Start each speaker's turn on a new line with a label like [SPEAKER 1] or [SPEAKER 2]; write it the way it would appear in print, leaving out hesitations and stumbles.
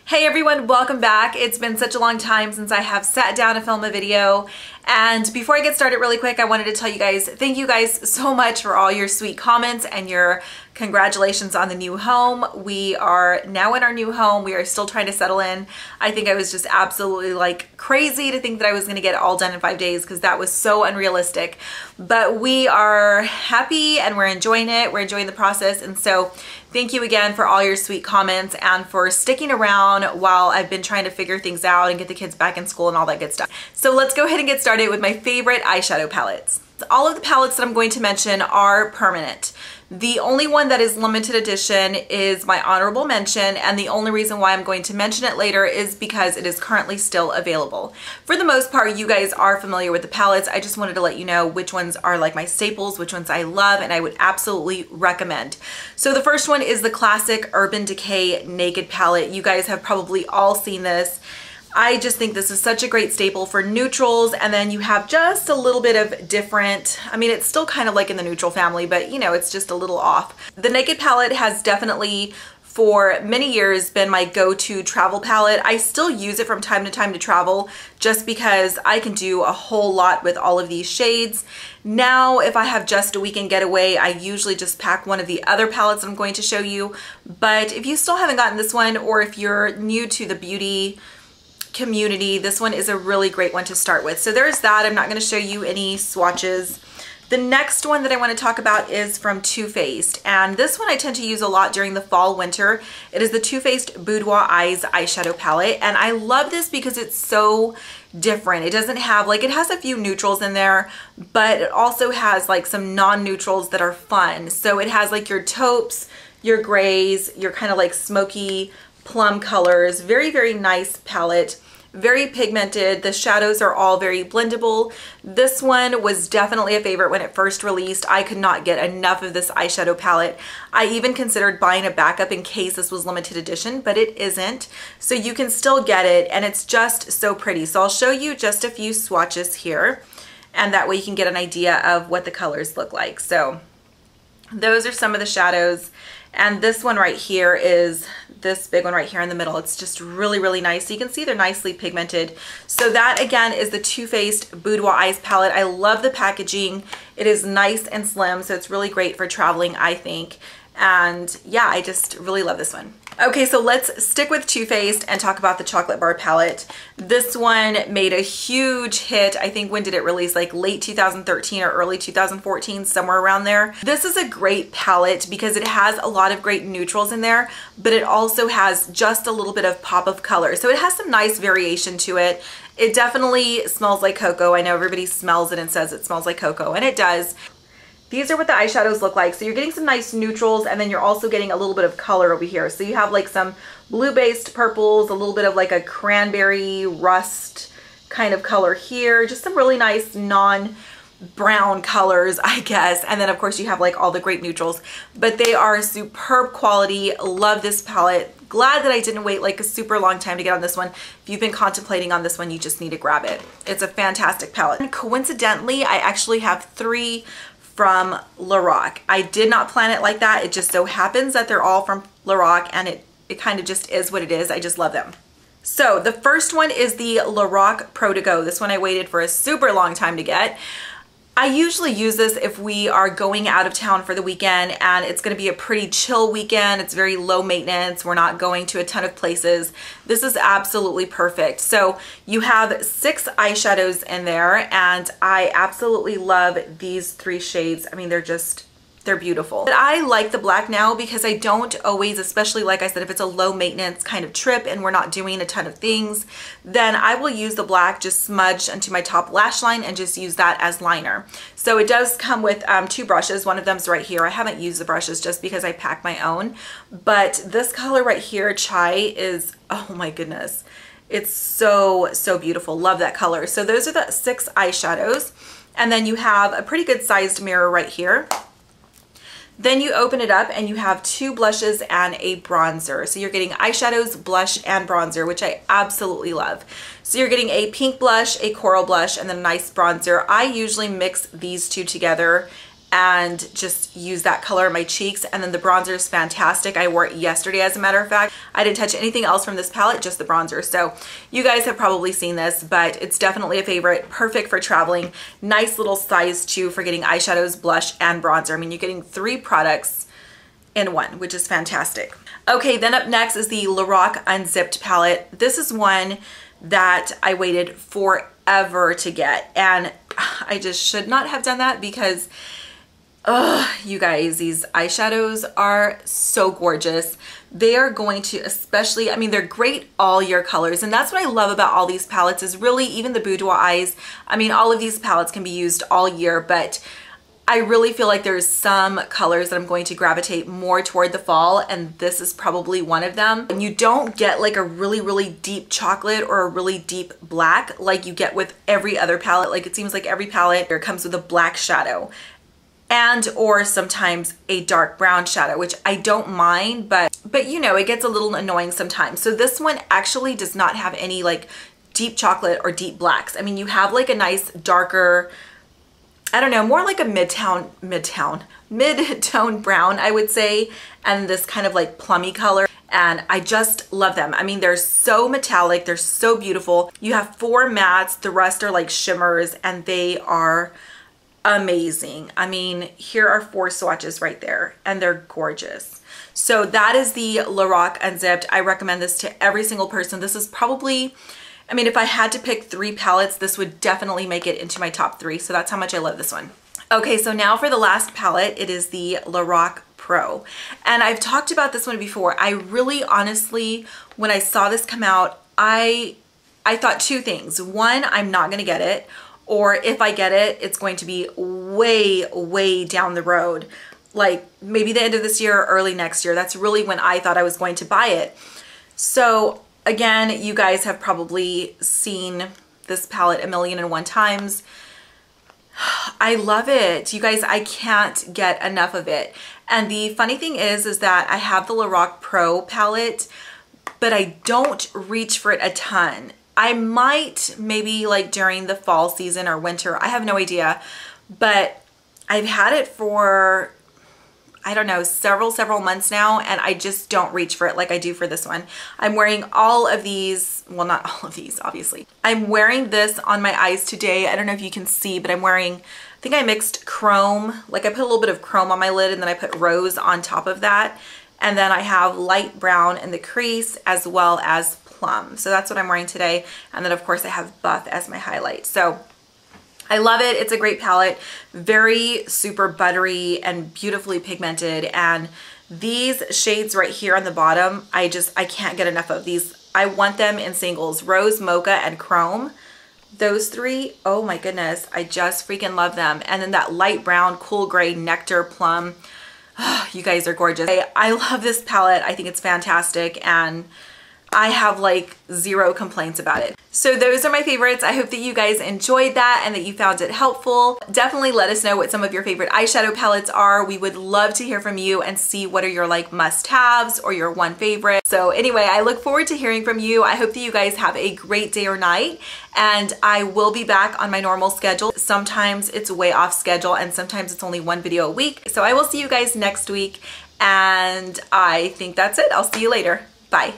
[SPEAKER 1] Hey everyone, welcome back. It's been such a long time since I have sat down to film a video. And before I get started really quick, I wanted to tell you guys, thank you guys so much for all your sweet comments and your congratulations on the new home. We are now in our new home. We are still trying to settle in. I think I was just absolutely like crazy to think that I was gonna get it all done in 5 days because that was so unrealistic. But we are happy and we're enjoying it. We're enjoying the process. And so thank you again for all your sweet comments and for sticking around while I've been trying to figure things out and get the kids back in school and all that good stuff. So let's go ahead and get started with my favorite eyeshadow palettes. All of the palettes that I'm going to mention are permanent. The only one that is limited edition is my honorable mention, and the only reason why I'm going to mention it later is because it is currently still available. For the most part, you guys are familiar with the palettes. I just wanted to let you know which ones are like my staples, which ones I love, and I would absolutely recommend. So the first one is the classic Urban Decay Naked palette. You guys have probably all seen this. I just think this is such a great staple for neutrals, and then you have just a little bit of different, I mean, it's still kind of like in the neutral family, but you know, it's just a little off. The Naked palette has definitely for many years been my go-to travel palette. I still use it from time to time to travel just because I can do a whole lot with all of these shades. Now, if I have just a weekend getaway, I usually just pack one of the other palettes I'm going to show you. But if you still haven't gotten this one, or if you're new to the beauty community, this one is a really great one to start with. So there's that. I'm not going to show you any swatches. The next one that I want to talk about is from Too Faced, and this one I tend to use a lot during the fall winter. It is the Too Faced Boudoir Eyes eyeshadow palette, and I love this because it's so different. It doesn't have, like, it has a few neutrals in there, but it also has like some non-neutrals that are fun. So it has like your taupes, your grays, your kind of like smoky plum colors. Very, very nice palette. Very pigmented. The shadows are all very blendable. This one was definitely a favorite when it first released. I could not get enough of this eyeshadow palette. I even considered buying a backup in case this was limited edition, but it isn't. So you can still get it, and it's just so pretty. So I'll show you just a few swatches here, and that way you can get an idea of what the colors look like. So those are some of the shadows. And this one right here is this big one right here in the middle. It's just really, really nice. So you can see they're nicely pigmented. So that again is the Too Faced Boudoir Eyes palette. I love the packaging. It is nice and slim, so it's really great for traveling, I think. And yeah, I just really love this one. Okay, so let's stick with Too Faced and talk about the chocolate bar palette. This one made a huge hit. I think, when did it release? Like late 2013 or early 2014, somewhere around there. This is a great palette because it has a lot of great neutrals in there, but it also has just a little bit of pop of color. So it has some nice variation to it. It definitely smells like cocoa. I know everybody smells it and says it smells like cocoa, and it does. These are what the eyeshadows look like. So you're getting some nice neutrals, and then you're also getting a little bit of color over here. So you have like some blue-based purples, a little bit of like a cranberry rust kind of color here. Just some really nice non-brown colors, I guess. And then of course you have like all the great neutrals, but they are superb quality. Love this palette. Glad that I didn't wait like a super long time to get on this one. If you've been contemplating on this one, you just need to grab it. It's a fantastic palette. And coincidentally, I actually have 3 from LORAC. I did not plan it like that. It just so happens that they're all from LORAC, and it kind of just is what it is. I just love them. So the first one is the LORAC Pro to Go. This one I waited for a super long time to get. I usually use this if we are going out of town for the weekend and it's going to be a pretty chill weekend. It's very low maintenance. We're not going to a ton of places. This is absolutely perfect. So you have 6 eyeshadows in there, and I absolutely love these 3 shades. I mean, they're beautiful. But I like the black now because I don't always, especially like I said, if it's a low maintenance kind of trip and we're not doing a ton of things, then I will use the black just smudged into my top lash line and just use that as liner. So it does come with 2 brushes. One of them's right here. I haven't used the brushes just because I pack my own, but this color right here, Chai, is, oh my goodness. It's so, so beautiful. Love that color. So those are the 6 eyeshadows. And then you have a pretty good sized mirror right here. Then you open it up and you have 2 blushes and a bronzer. So you're getting eyeshadows, blush, and bronzer, which I absolutely love. So you're getting a pink blush, a coral blush, and then a nice bronzer. I usually mix these 2 together and just use that color in my cheeks. And then the bronzer is fantastic. I wore it yesterday, as a matter of fact. I didn't touch anything else from this palette, just the bronzer. So you guys have probably seen this, but it's definitely a favorite. Perfect for traveling. Nice little size too for getting eyeshadows, blush, and bronzer. I mean, you're getting 3 products in one, which is fantastic. Okay, then up next is the LORAC Unzipped palette. This is one that I waited forever to get, and I just should not have done that because you guys, these eyeshadows are so gorgeous. They are going to, especially, I mean, they're great all year colors, and that's what I love about all these palettes is really even the boudoir eyes. I mean, all of these palettes can be used all year, but I really feel like there's some colors that I'm going to gravitate more toward the fall, and this is probably one of them. And you don't get like a really, really deep chocolate or a really deep black like you get with every other palette. Like it seems like every palette here comes with a black shadow and or sometimes a dark brown shadow, which I don't mind, but you know, it gets a little annoying sometimes. So this one actually does not have any like deep chocolate or deep blacks. I mean, you have like a nice darker, I don't know, more like a mid-tone brown, I would say, and this kind of like plummy color. And I just love them. I mean, they're so metallic, they're so beautiful. You have 4 mattes, the rest are like shimmers, and they are amazing. I mean, here are 4 swatches right there, and they're gorgeous. So that is the LORAC Unzipped. I recommend this to every single person. This is probably, I mean, if I had to pick 3 palettes, this would definitely make it into my top 3. So that's how much I love this one. Okay, so now for the last palette, it is the LORAC Pro. And I've talked about this one before. I really honestly, when I saw this come out, I thought 2 things. One, I'm not gonna get it. Or if I get it, it's going to be way, way down the road. Like maybe the end of this year or early next year. That's really when I thought I was going to buy it. So again, you guys have probably seen this palette 1,000,001 times. I love it. You guys, I can't get enough of it. And the funny thing is that I have the LORAC Pro palette, but I don't reach for it a ton. I might maybe like during the fall season or winter, I have no idea, but I've had it for, I don't know, several months now, and I just don't reach for it like I do for this one. I'm wearing all of these, well, not all of these, obviously. I'm wearing this on my eyes today. I don't know if you can see, but I'm wearing, I think I mixed chrome, like I put a little bit of chrome on my lid and then I put rose on top of that. And then I have light brown in the crease as well as plum. So that's what I'm wearing today. And then of course I have buff as my highlight. So I love it. It's a great palette, very super buttery and beautifully pigmented. And these shades right here on the bottom, I can't get enough of these. I want them in singles, rose, mocha, and chrome. Those 3, oh my goodness, I just freaking love them. And then that light brown, cool gray, nectar, plum. Oh, you guys are gorgeous. I love this palette. I think it's fantastic, and I have like 0 complaints about it. So those are my favorites. I hope that you guys enjoyed that and that you found it helpful. Definitely let us know what some of your favorite eyeshadow palettes are. We would love to hear from you and see what are your like must-haves or your one favorite. So anyway, I look forward to hearing from you. I hope that you guys have a great day or night, and I will be back on my normal schedule. Sometimes it's way off schedule and sometimes it's only 1 video a week. So I will see you guys next week, and I think that's it. I'll see you later. Bye.